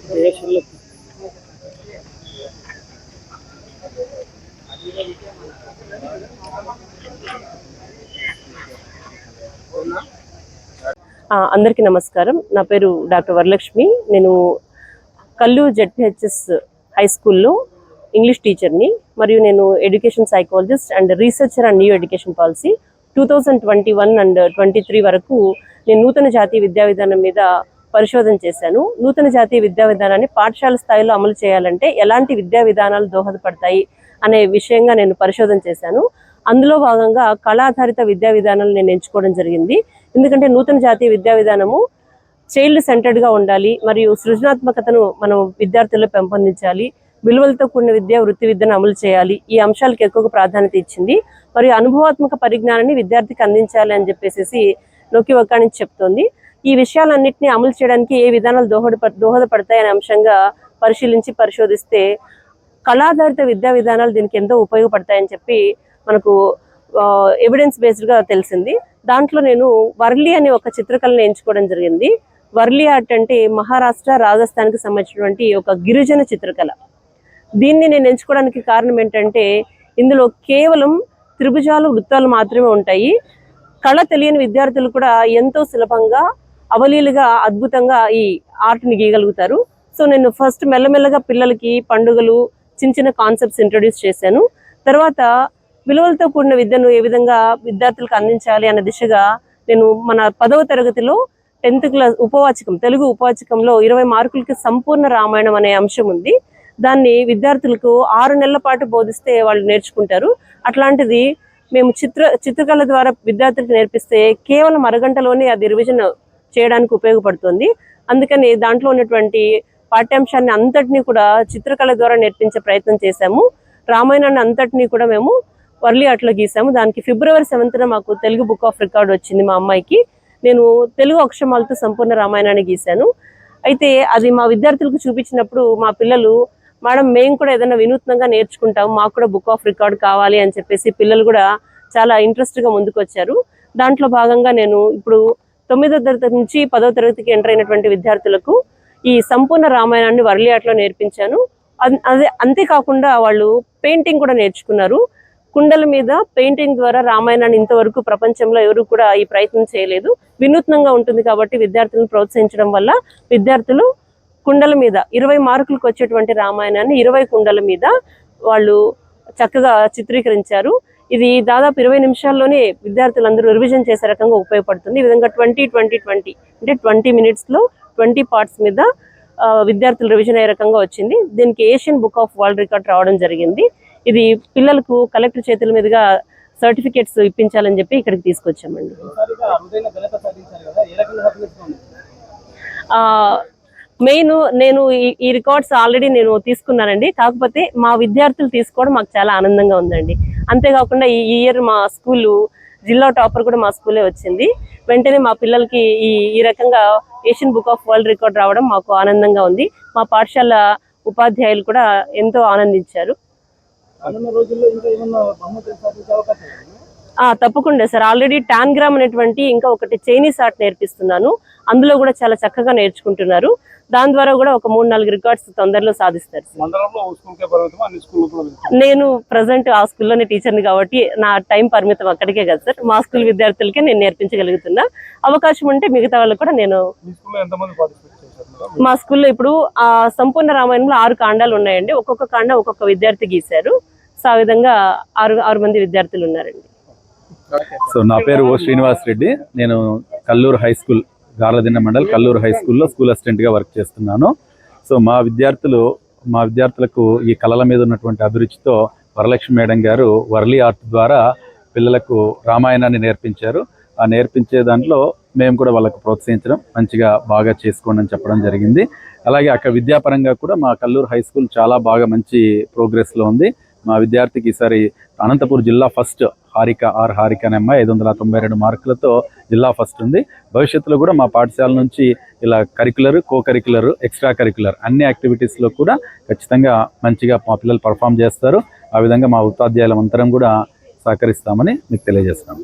అందరికీ నమస్కారం. నా పేరు డాక్టర్ వరలక్ష్మి. నేను కల్లూరు జెడ్పీహెచ్ఎస్ హై స్కూల్లో ఇంగ్లీష్ టీచర్ని, మరియు నేను education psychologist and researcher and new education policy 2021 and 23 వరకు నేను నూతన జాతీయ విద్యా విధానం మీద పరిశోధన చేశాను. నూతన జాతీయ విద్యా విధానాన్ని పాఠశాల స్థాయిలో అమలు చేయాలంటే ఎలాంటి విద్యా విధానాలు దోహదపడతాయి అనే విషయంగా నేను పరిశోధన చేశాను. అందులో భాగంగా కళాధారిత విద్యా విధానాలు నేను ఎంచుకోవడం జరిగింది. ఎందుకంటే నూతన జాతీయ విద్యా విధానము చైల్డ్ సెంటర్డ్గా ఉండాలి, మరియు సృజనాత్మకతను మనం విద్యార్థుల్లో పెంపొందించాలి, విలువలతో కూడిన వృత్తి విద్యను అమలు చేయాలి. ఈ అంశాలకు ఎక్కువగా ప్రాధాన్యత ఇచ్చింది. మరియు అనుభవాత్మక పరిజ్ఞానాన్ని విద్యార్థికి అందించాలి అని చెప్పేసి నొక్కి ఒక్కానికి చెప్తోంది. ఈ విషయాలన్నింటినీ అమలు చేయడానికి ఏ విధానాలు దోహదపడతాయి అనే అంశంగా పరిశోధిస్తే కళాధారిత విద్యా విధానాలు దీనికి ఎంతో ఉపయోగపడతాయని చెప్పి మనకు ఎవిడెన్స్ బేస్డ్గా తెలిసింది. దాంట్లో నేను వర్లీ అనే ఒక చిత్రకళను ఎంచుకోవడం జరిగింది. వర్లీ ఆర్ట్ అంటే మహారాష్ట్ర, రాజస్థాన్కి సంబంధించినటువంటి ఒక గిరిజన చిత్రకళ. దీన్ని నేను ఎంచుకోవడానికి కారణం ఏంటంటే ఇందులో కేవలం త్రిభుజాలు, వృత్తాలు మాత్రమే ఉంటాయి. కళ తెలియని విద్యార్థులు కూడా ఎంతో సులభంగా, అవలీలుగా, అద్భుతంగా ఈ ఆర్ట్ని గీయగలుగుతారు. సో నేను ఫస్ట్ మెల్లమెల్లగా పిల్లలకి పండుగలు, చిన్న చిన్న కాన్సెప్ట్స్ ఇంట్రొడ్యూస్ చేశాను. తర్వాత విలువలతో కూడిన విద్యను ఏ విధంగా విద్యార్థులకు అందించాలి అనే దిశగా నేను మన 10వ తరగతిలో 10th క్లాస్ ఉపవాచకం, తెలుగు ఉపవాచకంలో 20 మార్కులకి సంపూర్ణ రామాయణం అనే అంశం ఉంది. దాన్ని విద్యార్థులకు 6 నెలల పాటు బోధిస్తే వాళ్ళు నేర్చుకుంటారు. అట్లాంటిది మేము చిత్రకళ ద్వారా విద్యార్థులకు నేర్పిస్తే కేవలం అరగంటలోనే అది రివిజన్ చేయడానికి ఉపయోగపడుతుంది. అందుకని దాంట్లో ఉన్నటువంటి పాఠ్యాంశాన్ని అంతటినీ కూడా చిత్రకళ ద్వారా నేర్పించే ప్రయత్నం చేశాము. రామాయణాన్ని అంతటినీ కూడా మేము వర్లీ ఆర్ట్లో గీసాము. దానికి February 7th మాకు తెలుగు బుక్ ఆఫ్ రికార్డ్ వచ్చింది. మా అమ్మాయికి నేను తెలుగు అక్షరాలతో సంపూర్ణ రామాయణాన్ని గీశాను. అయితే అది మా విద్యార్థులకు చూపించినప్పుడు మా పిల్లలు, మేడం మేము కూడా ఏదైనా వినూత్నంగా నేర్చుకుంటాం, మాకు కూడా బుక్ ఆఫ్ రికార్డ్ కావాలి అని చెప్పేసి పిల్లలు కూడా చాలా ఇంట్రెస్ట్గా ముందుకు వచ్చారు. దాంట్లో భాగంగా నేను ఇప్పుడు 9వ తరగతి నుంచి 10వ తరగతికి ఎంటర్ అయినటువంటి విద్యార్థులకు ఈ సంపూర్ణ రామాయణాన్ని వర్లీ ఆర్ట్లో నేర్పించాను. అంతేకాకుండా వాళ్ళు పెయింటింగ్ కూడా నేర్చుకున్నారు. కుండల మీద పెయింటింగ్ ద్వారా రామాయణాన్ని ఇంతవరకు ప్రపంచంలో ఎవరు కూడా ఈ ప్రయత్నం చేయలేదు. వినూత్నంగా ఉంటుంది కాబట్టి విద్యార్థులను ప్రోత్సహించడం వల్ల విద్యార్థులు కుండల మీద 20 మార్కులకు వచ్చేటువంటి రామాయణాన్ని 20 కుండల మీద వాళ్ళు చక్కగా చిత్రీకరించారు. ఇది దాదాపు 20 నిమిషాల్లోనే విద్యార్థులందరూ రివిజన్ చేసే రకంగా ఉపయోగపడుతుంది. ఈ విధంగా 20-20-20 అంటే 20 minutesలో 20 parts మీద విద్యార్థులు రివిజన్ అయ్యే రకంగా వచ్చింది. దీనికి Asian book of world record రావడం జరిగింది. ఇది పిల్లలకు కలెక్టర్ చేతుల మీదుగా సర్టిఫికేట్స్ ఇప్పించాలని చెప్పి ఇక్కడికి తీసుకొచ్చామండి. మెయిన్ నేను ఈ రికార్డ్స్ ఆల్రెడీ నేను తీసుకున్నానండి. కాకపోతే మా విద్యార్థులు తీసుకోవడం మాకు చాలా ఆనందంగా ఉందండి. అంతేకాకుండా ఈ ఇయర్ మా స్కూలు జిల్లా టాపర్ కూడా మా స్కూలే వచ్చింది. వెంటనే మా పిల్లలకి ఈ రకంగా Asian book of world record రావడం మాకు ఆనందంగా ఉంది. మా పాఠశాల ఉపాధ్యాయులు కూడా ఎంతో ఆనందించారు. తప్పకుండా సార్. ఆల్రెడీ టాన్గ్రామ్ అనేటువంటి ఇంకా ఒకటి చైనీస్ ఆర్ట్ నేర్పిస్తున్నాను. అందులో కూడా చాలా చక్కగా నేర్చుకుంటున్నారు. దాని ద్వారా కూడా ఒక 3-4 రికార్డ్స్ తొందరలో సాధిస్తారు. నేను ప్రజెంట్ ఆ స్కూల్లోనే టీచర్ని కాబట్టి నా టైం పరిమితం అక్కడికే కదా సార్. మా స్కూల్ విద్యార్థులకే నేను నేర్పించగలుగుతున్నా. అవకాశం ఉంటే మిగతా వాళ్ళు కూడా నేను మా స్కూల్లో ఇప్పుడు సంపూర్ణ రామాయణంలో 6 కాండాలు ఉన్నాయండి. ఒక్కొక్క కాండ ఒక్కొక్క విద్యార్థి గీశారు. సో ఆ విధంగా 6 మంది విద్యార్థులు ఉన్నారండి. సో నా పేరు ఓ శ్రీనివాస్ రెడ్డి. నేను Kalluru high school, Garladinne mandal Kalluru high స్కూల్లో స్కూల్ అసిస్టెంట్గా వర్క్ చేస్తున్నాను. సో మా విద్యార్థులకు ఈ కళల మీద ఉన్నటువంటి అభిరుచితో వరలక్ష్మి మేడం గారు వర్లీ ఆర్ట్ ద్వారా పిల్లలకు రామాయణాన్ని నేర్పించారు. ఆ నేర్పించే దాంట్లో మేము కూడా వాళ్ళకు ప్రోత్సహించడం, మంచిగా బాగా చేసుకోండి అని చెప్పడం జరిగింది. అలాగే అక్కడ విద్యాపరంగా కూడా మా కల్లూరు హై స్కూల్ చాలా బాగా మంచి ప్రోగ్రెస్లో ఉంది. మా విద్యార్థికి ఈసారి అనంతపూర్ జిల్లా ఫస్ట్ హారిక అనే అమ్మాయి 592 మార్కులతో జిల్లా ఫస్ట్ ఉంది. భవిష్యత్తులో కూడా మా పాఠశాల నుంచి ఇలా curricular, co curricular, extra curricular అన్ని యాక్టివిటీస్లో కూడా ఖచ్చితంగా మంచిగా మా పిల్లలు పర్ఫామ్ చేస్తారు. ఆ విధంగా మా ఉపాధ్యాయులం అందరం కూడా సహకరిస్తామని మీకు తెలియజేస్తున్నాం.